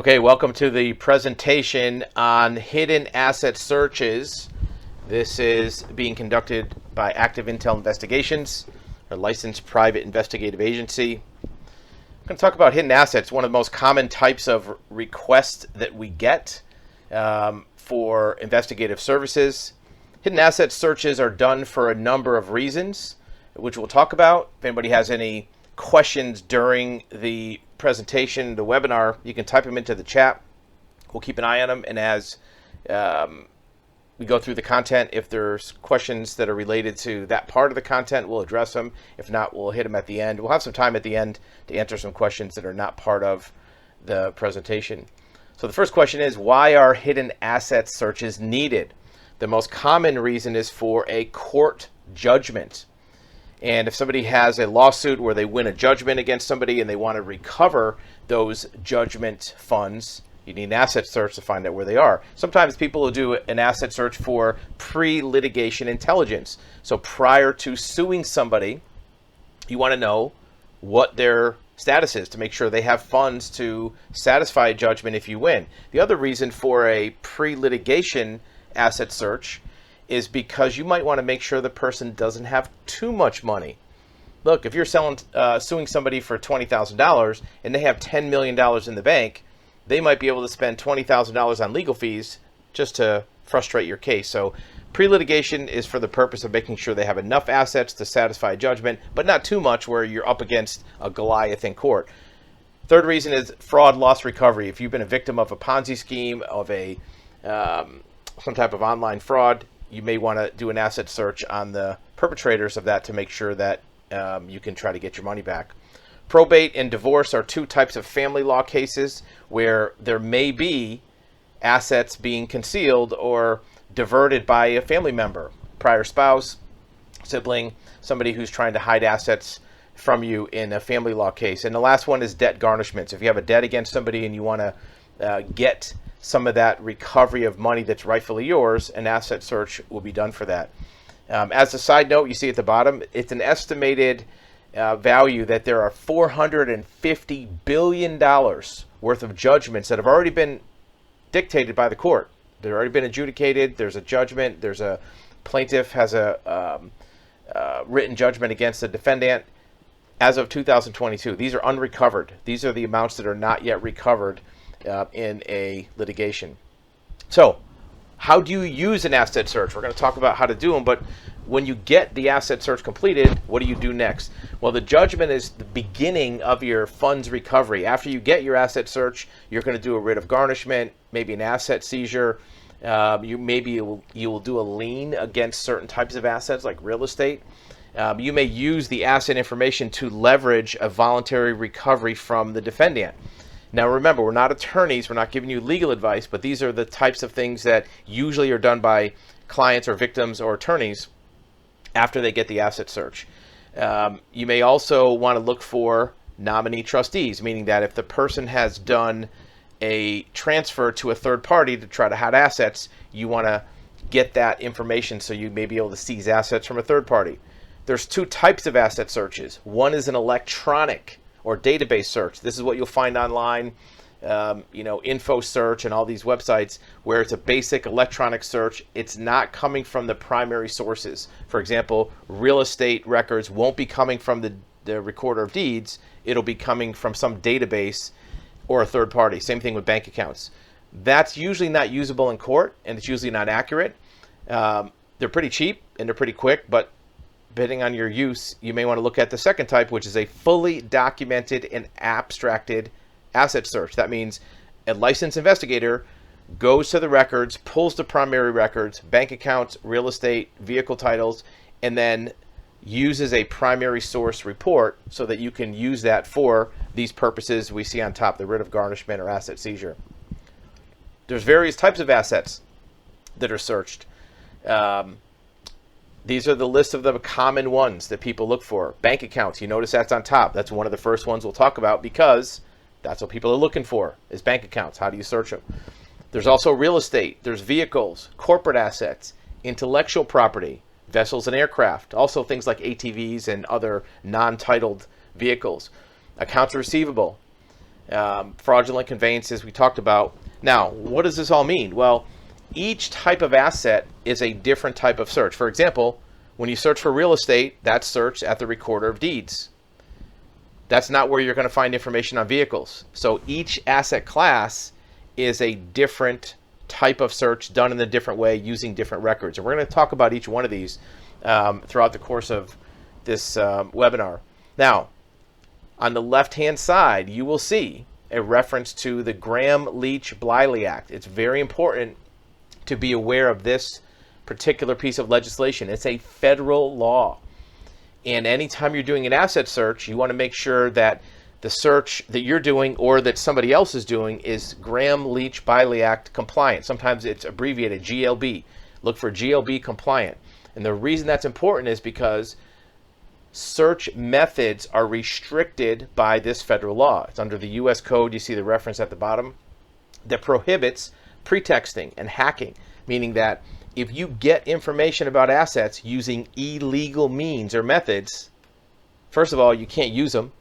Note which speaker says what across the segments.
Speaker 1: Okay, welcome to the presentation on hidden asset searches. This is being conducted by Active Intel Investigations, a licensed private investigative agency. I'm going to talk about hidden assets, one of the most common types of requests that we get for investigative services. Hidden asset searches are done for a number of reasons, which we'll talk about. If anybody has any questions during the presentation, the webinar, you can type them into the chat. We'll keep an eye on them, and as we go through the content, if there's questions that are related to that part of the content, we'll address them. If not, we'll hit them at the end. We'll have some time at the end to answer some questions that are not part of the presentation. So the first question is, why are hidden asset searches needed? The most common reason is for a court judgment. And if somebody has a lawsuit where they win a judgment against somebody and they want to recover those judgment funds, you need an asset search to find out where they are. Sometimes people will do an asset search for pre-litigation intelligence. So prior to suing somebody, you want to know what their status is to make sure they have funds to satisfy a judgment if you win. The other reason for a pre-litigation asset search is because you might want to make sure the person doesn't have too much money. Look, if you're suing somebody for $20,000 and they have $10 million in the bank, they might be able to spend $20,000 on legal fees just to frustrate your case. So pre-litigation is for the purpose of making sure they have enough assets to satisfy a judgment, but not too much where you're up against a Goliath in court. Third reason is fraud, loss recovery. If you've been a victim of a Ponzi scheme, of a some type of online fraud, you may want to do an asset search on the perpetrators of that to make sure that you can try to get your money back. Probate and divorce are two types of family law cases where there may be assets being concealed or diverted by a family member, prior spouse, sibling, somebody who's trying to hide assets from you in a family law case. And the last one is debt garnishments. If you have a debt against somebody and you want to get some of that recovery of money that's rightfully yours, an asset search will be done for that. As a side note, you see at the bottom, it's an estimated value that there are $450 billion worth of judgments that have already been dictated by the court. They've already been adjudicated. There's a judgment. There's a plaintiff has a written judgment against the defendant as of 2022. These are unrecovered. These are the amounts that are not yet recovered in a litigation. So how do you use an asset search? We're going to talk about how to do them, but when you get the asset search completed, what do you do next? Well, the judgment is the beginning of your funds recovery. After you get your asset search, you're going to do a writ of garnishment, maybe an asset seizure. You will do a lien against certain types of assets like real estate. You may use the asset information to leverage a voluntary recovery from the defendant. Now remember, we're not attorneys, we're not giving you legal advice, but these are the types of things that usually are done by clients or victims or attorneys after they get the asset search. You may also want to look for nominee trustees, meaning that if the person has done a transfer to a third party to try to hide assets, you want to get that information so you may be able to seize assets from a third party. There's two types of asset searches. One is an electronic or database search. This is what you'll find online, info search and all these websites where it's a basic electronic search. It's not coming from the primary sources. For example, real estate records won't be coming from the recorder of deeds. It'll be coming from some database or a third party. Same thing with bank accounts. That's usually not usable in court, and it's usually not accurate. They're pretty cheap and they're pretty quick, but depending on your use, you may want to look at the second type, which is a fully documented and abstracted asset search. That means a licensed investigator goes to the records, pulls the primary records, bank accounts, real estate, vehicle titles, and then uses a primary source report so that you can use that for these purposes we see on top, the writ of garnishment or asset seizure. There's various types of assets that are searched. These are the list of the common ones that people look for. Bank accounts, you notice that's on top. That's one of the first ones we'll talk about because that's what people are looking for, is bank accounts. How do you search them? There's also real estate. There's vehicles, corporate assets, intellectual property, vessels and aircraft. Also things like ATVs and other non-titled vehicles. Accounts receivable. fraudulent conveyances we talked about. Now, what does this all mean? Well, each type of asset is a different type of search. For example, when you search for real estate, that's searched at the recorder of deeds. That's not where you're going to find information on vehicles. So each asset class is a different type of search done in a different way using different records. And we're going to talk about each one of these throughout the course of this webinar. Now, on the left-hand side, you will see a reference to the Graham-Leach-Bliley Act. It's very important to be aware of this particular piece of legislation. It's a federal law. And anytime you're doing an asset search, you want to make sure that the search that you're doing or that somebody else is doing is Graham-Leach-Bliley Act compliant. Sometimes it's abbreviated GLB. Look for GLB compliant. And the reason that's important is because search methods are restricted by this federal law. It's under the U.S. Code. You see the reference at the bottom that prohibits pretexting and hacking, meaning that if you get information about assets using illegal means or methods, first of all, you can't use them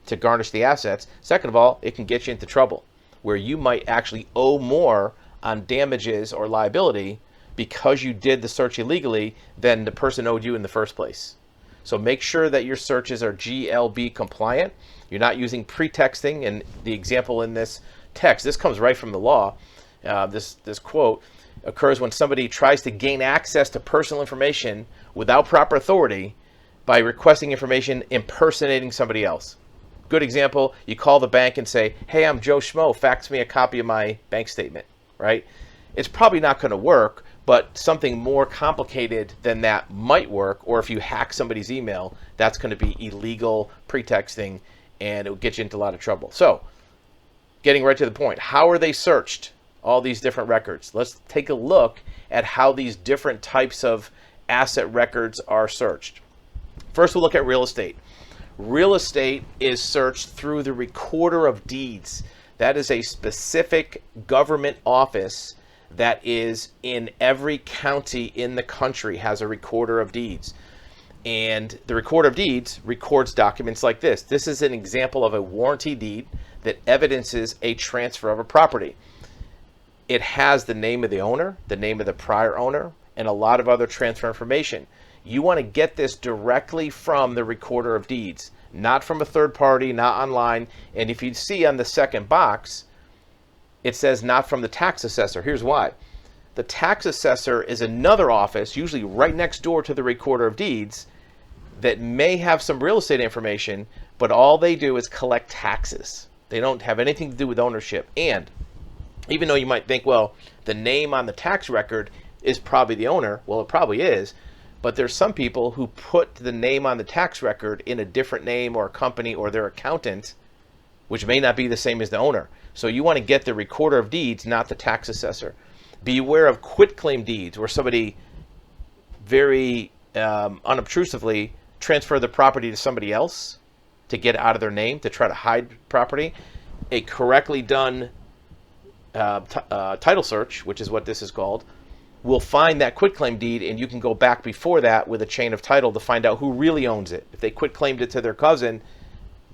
Speaker 1: to garnish the assets. Second of all, it can get you into trouble where you might actually owe more on damages or liability because you did the search illegally than the person owed you in the first place. So make sure that your searches are GLB compliant. You're not using pretexting. And the example in this text, this comes right from the law. This quote occurs when somebody tries to gain access to personal information without proper authority by requesting information impersonating somebody else. Good example, you call the bank and say, hey, I'm Joe Schmo, fax me a copy of my bank statement, right? It's probably not going to work, but something more complicated than that might work. Or if you hack somebody's email, that's going to be illegal pretexting and it will get you into a lot of trouble. So getting right to the point, how are they searched? All these different records. Let's take a look at how these different types of asset records are searched. First, we'll look at real estate. Real estate is searched through the recorder of deeds. That is a specific government office that is in every county in the country has a recorder of deeds. And the recorder of deeds records documents like this. This is an example of a warranty deed that evidences a transfer of a property. It has the name of the owner, the name of the prior owner, and a lot of other transfer information. You want to get this directly from the recorder of deeds, not from a third party, not online. And if you see on the second box, it says not from the tax assessor. Here's why. The tax assessor is another office, usually right next door to the recorder of deeds, that may have some real estate information, but all they do is collect taxes. They don't have anything to do with ownership. And even though you might think, well, the name on the tax record is probably the owner. Well, it probably is. But there's some people who put the name on the tax record in a different name or a company or their accountant, which may not be the same as the owner. So you want to get the recorder of deeds, not the tax assessor. Be aware of quitclaim deeds where somebody very unobtrusively transfer the property to somebody else to get out of their name, to try to hide property. A correctly done title search, which is what this is called, will find that quitclaim deed, and you can go back before that with a chain of title to find out who really owns it. If they quitclaimed it to their cousin,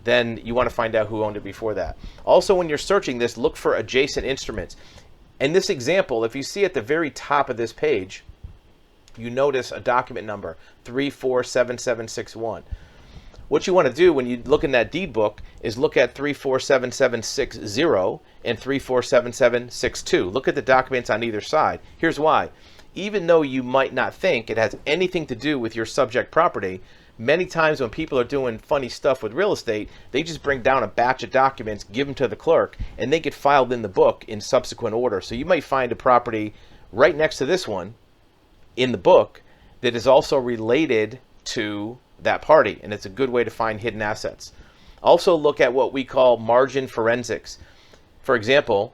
Speaker 1: then you want to find out who owned it before that. Also, when you're searching this, look for adjacent instruments. In this example, if you see at the very top of this page, you notice a document number, 347761. What you want to do when you look in that deed book is look at 347760 and 347762. Look at the documents on either side. Here's why. Even though you might not think it has anything to do with your subject property, many times when people are doing funny stuff with real estate, they just bring down a batch of documents, give them to the clerk, and they get filed in the book in subsequent order. So you might find a property right next to this one in the book that is also related to that party, and it's a good way to find hidden assets. Also look at what we call margin forensics. For example,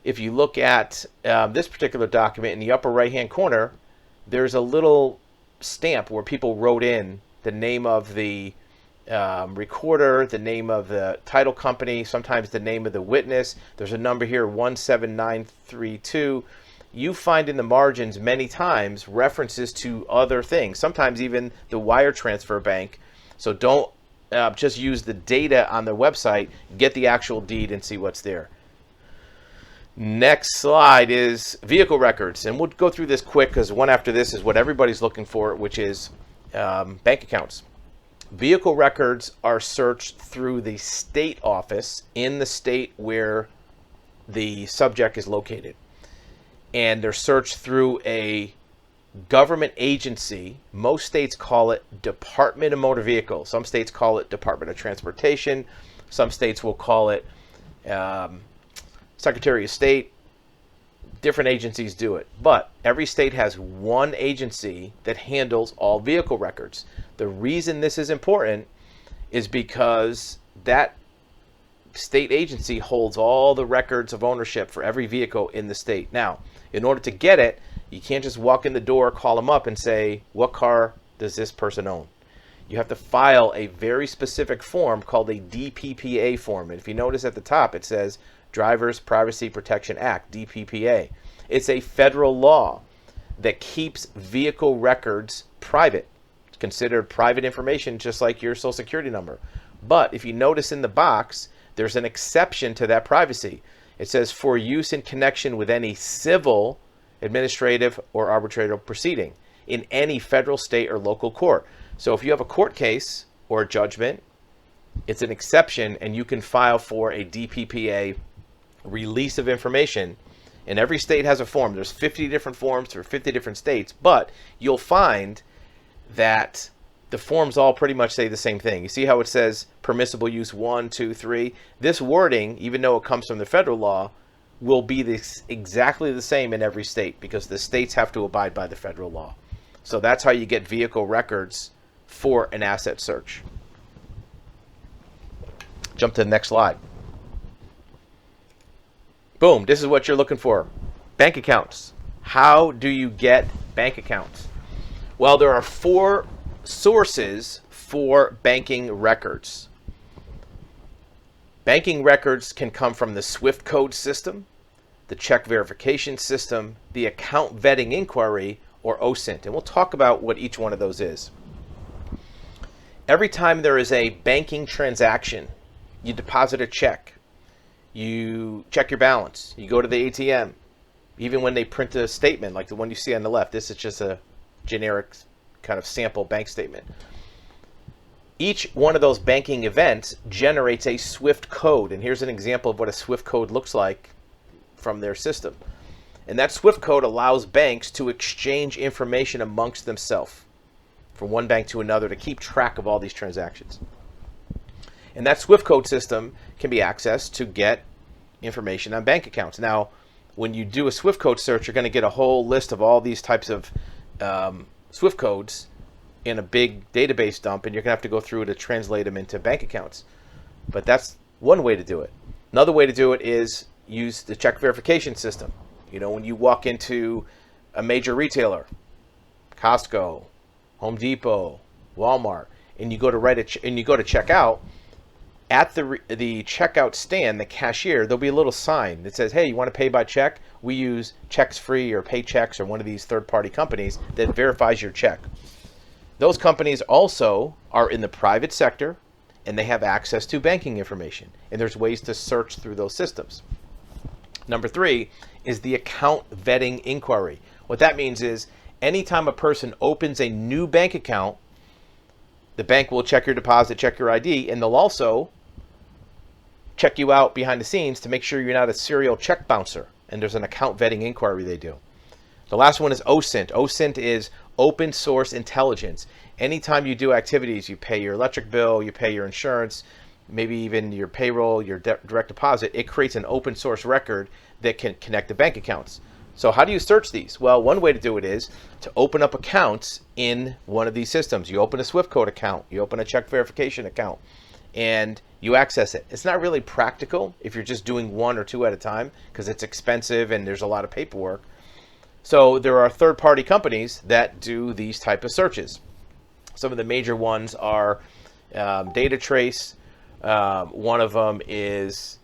Speaker 1: if you look at this particular document in the upper right hand corner, there's a little stamp where people wrote in the name of the recorder, the name of the title company, sometimes the name of the witness. There's a number here, 17932. You find in the margins many times references to other things, sometimes even the wire transfer bank. So don't just use the data on their website, get the actual deed, and see what's there. Next slide is vehicle records, and we'll go through this quick because one after this is what everybody's looking for, which is bank accounts. Vehicle records are searched through the state office in the state where the subject is located, and they're searched through a government agency. Most states call it Department of Motor Vehicles. Some states call it Department of Transportation. Some states will call it Secretary of State. Different agencies do it, but every state has one agency that handles all vehicle records. The reason this is important is because that state agency holds all the records of ownership for every vehicle in the state. Now, in order to get it, you can't just walk in the door, call them up and say, what car does this person own? You have to file a very specific form called a DPPA form. And if you notice at the top, it says Drivers Privacy Protection Act, DPPA. It's a federal law that keeps vehicle records private. It's considered private information, just like your social security number. But if you notice in the box, there's an exception to that privacy. It says for use in connection with any civil, administrative, or arbitrary proceeding in any federal, state, or local court. So if you have a court case or a judgment, it's an exception, and you can file for a DPPA release of information. And every state has a form. There's 50 different forms for 50 different states, but you'll find that the forms all pretty much say the same thing. You see how it says permissible use 1, 2, 3? This wording, even though it comes from the federal law, will be exactly the same in every state because the states have to abide by the federal law. So that's how you get vehicle records for an asset search. Jump to the next slide. Boom, this is what you're looking for. Bank accounts. How do you get bank accounts? Well, there are 4 sources for banking records. Banking records can come from the SWIFT code system, the check verification system, the account vetting inquiry, or OSINT. And we'll talk about what each one of those is. Every time there is a banking transaction, you deposit a check, you check your balance, you go to the ATM, even when they print a statement like the one you see on the left. This is just a generic kind of sample bank statement. Each one of those banking events generates a SWIFT code, and here's an example of what a SWIFT code looks like from their system. And that SWIFT code allows banks to exchange information amongst themselves from one bank to another to keep track of all these transactions. And that SWIFT code system can be accessed to get information on bank accounts. Now, when you do a SWIFT code search, you're going to get a whole list of all these types of SWIFT codes in a big database dump, and you're going to have to go through to translate them into bank accounts. But that's one way to do it. Another way to do it is use the check verification system. You know, when you walk into a major retailer, Costco, Home Depot, Walmart, and you go to check out, at the checkout stand, the cashier, there'll be a little sign that says, hey, you want to pay by check? We use Checks Free or Paychex or one of these third-party companies that verifies your check. Those companies also are in the private sector, and they have access to banking information. And there's ways to search through those systems. Number 3 is the account vetting inquiry. What that means is anytime a person opens a new bank account, the bank will check your deposit, check your ID, and they'll also check you out behind the scenes to make sure you're not a serial check bouncer. And there's an account vetting inquiry they do. The last one is OSINT. OSINT is open source intelligence. Anytime you do activities, you pay your electric bill, you pay your insurance, maybe even your payroll, your direct deposit, it creates an open source record that can connect the bank accounts. So how do you search these? Well, one way to do it is to open up accounts in one of these systems. You open a SWIFT code account, you open a check verification account, and you access it. It's not really practical if you're just doing 1 or 2 at a time because it's expensive and there's a lot of paperwork. So there are third-party companies that do these type of searches. Some of the major ones are DataTrace. One of them is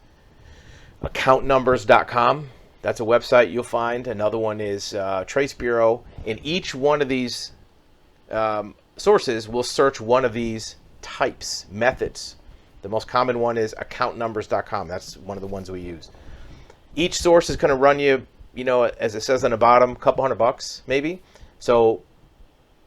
Speaker 1: accountnumbers.com. That's a website you'll find. Another one is Trace Bureau. And each one of these sources will search one of these types, methods. The most common one is accountnumbers.com. That's one of the ones we use. Each source is going to run you, as it says on the bottom, a couple $100 maybe. So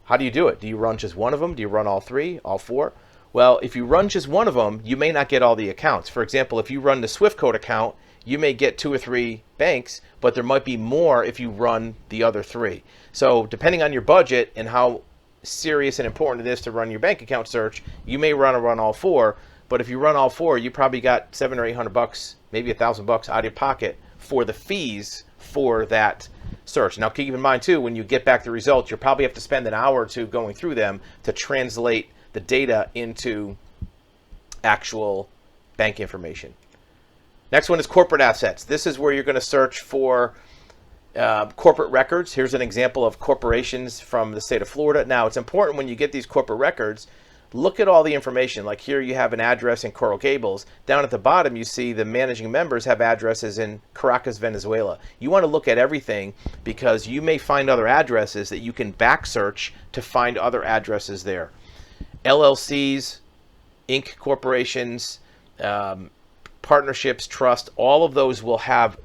Speaker 1: how do you do it? Do you run just one of them? Do you run all three, all four? Well, if you run just one of them, you may not get all the accounts. For example, if you run the Swift code account, you may get 2 or 3 banks, but there might be more if you run the other 3. So depending on your budget and how serious and important it is to run your bank account search, you may run all 4. But if you run all 4, you probably got $700 or $800, maybe $1,000 out of your pocket for the fees for that search. Now keep in mind too, when you get back the results, you'll probably have to spend an hour or two going through them to translate the data into actual bank information. Next one is corporate assets. This is where you're going to search for corporate records. Here's an example of corporations from the state of Florida. Now, it's important when you get these corporate records, look at all the information. Like here you have an address in Coral Gables. Down at the bottom, you see the managing members have addresses in Caracas, Venezuela. You want to look at everything because you may find other addresses that you can back search to find other addresses there. LLCs, Inc. corporations, partnerships, trust, all of those will have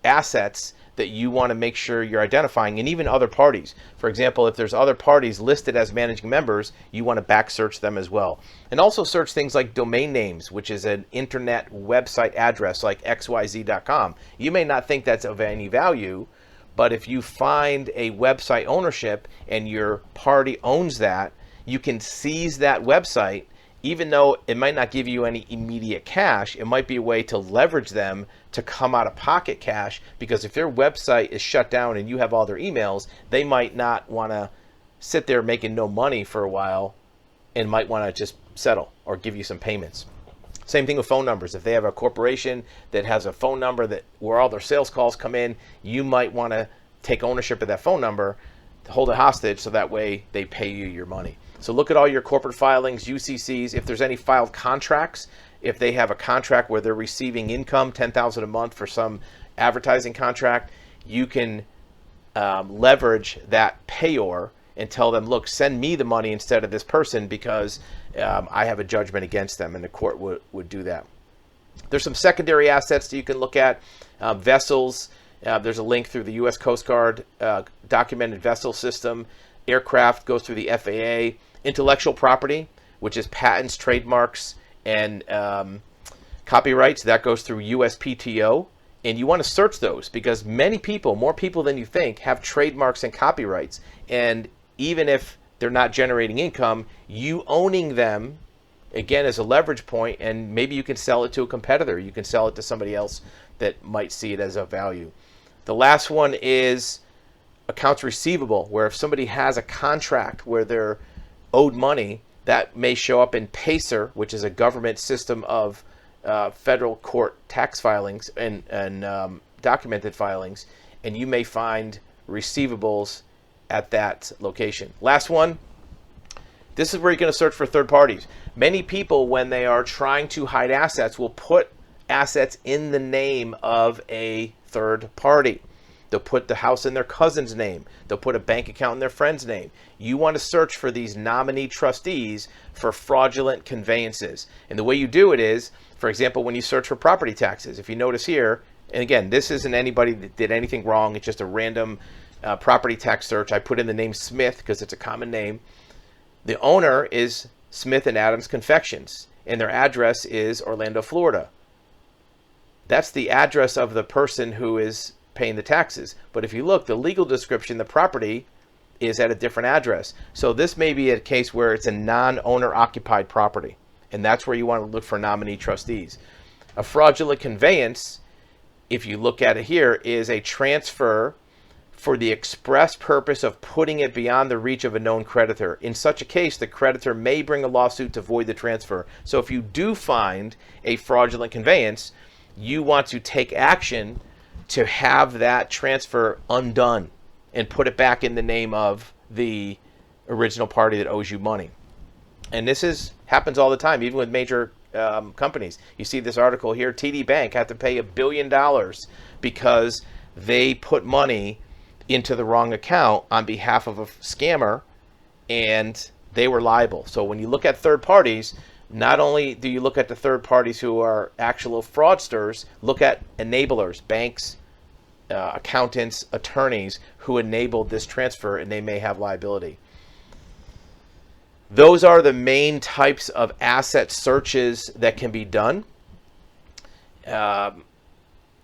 Speaker 1: assets that you want to make sure you're identifying, and even other parties. For example, if there's other parties listed as managing members, you want to back search them as well. And also search things like domain names, which is an internet website address like xyz.com. You may not think that's of any value, but if you find a website ownership and your party owns that, you can seize that website. Even though it might not give you any immediate cash, it might be a way to leverage them to come out of pocket cash, because if their website is shut down and you have all their emails, they might not want to sit there making no money for a while and might want to just settle or give you some payments. Same thing with phone numbers. If they have a corporation that has a phone number that where all their sales calls come in, you might want to take ownership of that phone number, hold it hostage, so that way they pay you your money. So look at all your corporate filings, UCCs, if there's any filed contracts, if they have a contract where they're receiving income, $10,000 a month for some advertising contract, you can leverage that payor and tell them, look, send me the money instead of this person because I have a judgment against them, and the court would do that. There's some secondary assets that you can look at, vessels. There's a link through the U.S. Coast Guard documented vessel system. Aircraft goes through the FAA. Intellectual property, which is patents, trademarks, and copyrights, that goes through USPTO. And you want to search those because many people, more people than you think, have trademarks and copyrights. And even if they're not generating income, you owning them, again, is a leverage point, and maybe you can sell it to a competitor. You can sell it to somebody else that might see it as a value. The last one is accounts receivable, where if somebody has a contract where they're owed money, that may show up in PACER, which is a government system of federal court tax filings and documented filings, and you may find receivables at that location. Last one, this is where you're going to search for third parties. Many people, when they are trying to hide assets, will put assets in the name of a third party. They'll put the house in their cousin's name. They'll put a bank account in their friend's name. You want to search for these nominee trustees for fraudulent conveyances. And the way you do it is, for example, when you search for property taxes, if you notice here, and again, this isn't anybody that did anything wrong. It's just a random property tax search. I put in the name Smith because it's a common name. The owner is Smith and Adams Confections, and their address is Orlando, Florida. That's the address of the person who is paying the taxes. But if you look, the legal description, the property is at a different address. So this may be a case where it's a non-owner occupied property, and that's where you want to look for nominee trustees. A fraudulent conveyance, if you look at it here, is a transfer for the express purpose of putting it beyond the reach of a known creditor. In such a case, the creditor may bring a lawsuit to void the transfer. So if you do find a fraudulent conveyance, you want to take action to have that transfer undone and put it back in the name of the original party that owes you money. And this happens all the time, even with major companies. You see this article here, TD Bank had to pay $1 billion because they put money into the wrong account on behalf of a scammer, and they were liable. So when you look at third parties, not only do you look at the third parties who are actual fraudsters, look at enablers, banks, accountants, attorneys who enabled this transfer, and they may have liability. Those are the main types of asset searches that can be done.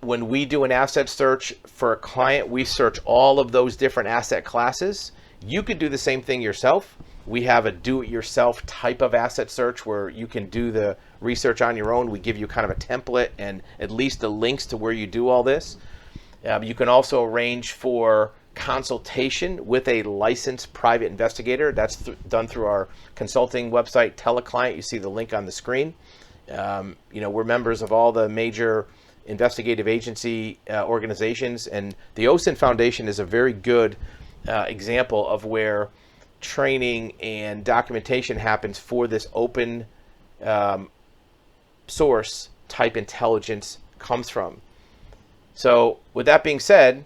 Speaker 1: When we do an asset search for a client, we search all of those different asset classes. You could do the same thing yourself. We have a do-it-yourself type of asset search where you can do the research on your own. We give you kind of a template and at least the links to where you do all this. You can also arrange for consultation with a licensed private investigator. That's done through our consulting website, Teleclient. You see the link on the screen. We're members of all the major investigative agency organizations, and the OSINT Foundation is a very good example of where training and documentation happens for this open source type intelligence comes from. So with that being said,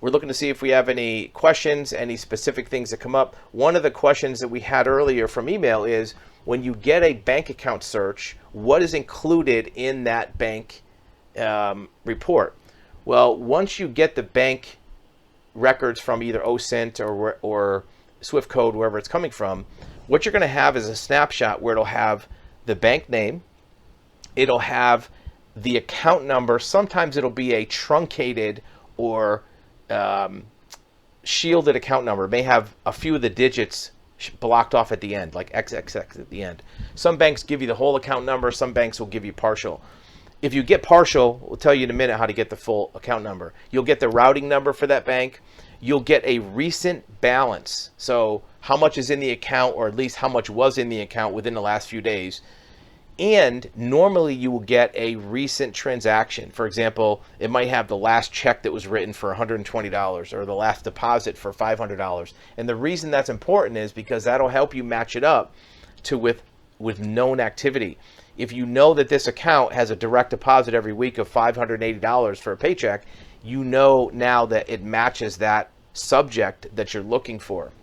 Speaker 1: we're looking to see if we have any questions, any specific things that come up. One of the questions that we had earlier from email is, when you get a bank account search, what is included in that bank report? Well, once you get the bank records from either OSINT or Swift code, wherever it's coming from, what you're going to have is a snapshot where it'll have the bank name, it'll have the account number. Sometimes it'll be a truncated or shielded account number. It may have a few of the digits blocked off at the end, like XXX at the end. Some banks give you the whole account number. Some banks will give you partial. If you get partial, we'll tell you in a minute how to get the full account number. You'll get the routing number for that bank. You'll get a recent balance. So how much is in the account, or at least how much was in the account within the last few days. And normally you will get a recent transaction. For example, it might have the last check that was written for $120 or the last deposit for $500. And the reason that's important is because that'll help you match it up to with known activity. If you know that this account has a direct deposit every week of $580 for a paycheck, you know now that it matches that subject that you're looking for.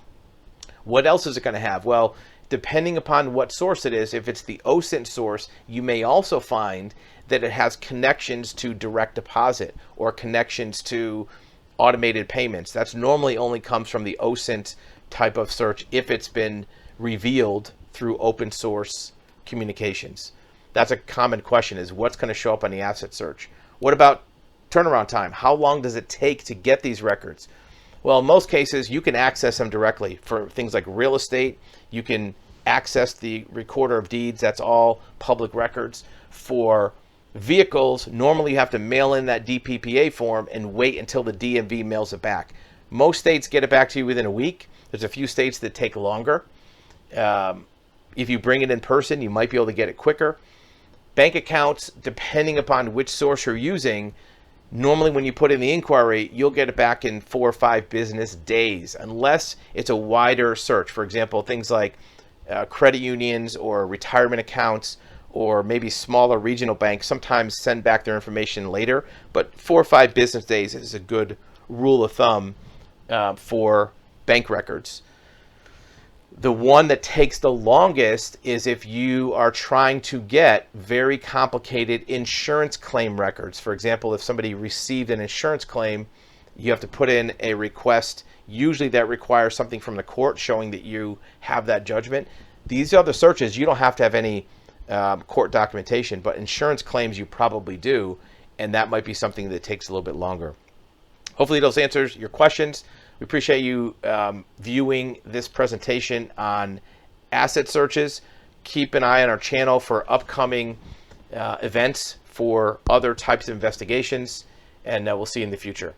Speaker 1: What else is it going to have? Well, depending upon what source it is, if it's the OSINT source, you may also find that it has connections to direct deposit or connections to automated payments. That's normally only comes from the OSINT type of search if it's been revealed through open source communications. That's a common question, is what's going to show up on the asset search? What about turnaround time? How long does it take to get these records? Well, in most cases, you can access them directly. For things like real estate, you can access the recorder of deeds. That's all public records. For vehicles, normally you have to mail in that DPPA form and wait until the DMV mails it back. Most states get it back to you within a week. There's a few states that take longer. If you bring it in person, you might be able to get it quicker. Bank accounts, depending upon which source you're using, normally when you put in the inquiry, you'll get it back in 4 or 5 business days, unless it's a wider search. For example, things like credit unions or retirement accounts, or maybe smaller regional banks sometimes send back their information later, but 4 or 5 business days is a good rule of thumb for bank records. The one that takes the longest is if you are trying to get very complicated insurance claim records. For example, if somebody received an insurance claim, you have to put in a request. Usually that requires something from the court showing that you have that judgment. These other searches, you don't have to have any court documentation, but insurance claims you probably do, and that might be something that takes a little bit longer. Hopefully those answers your questions. We appreciate you viewing this presentation on asset searches. Keep an eye on our channel for upcoming events for other types of investigations, and we'll see you in the future.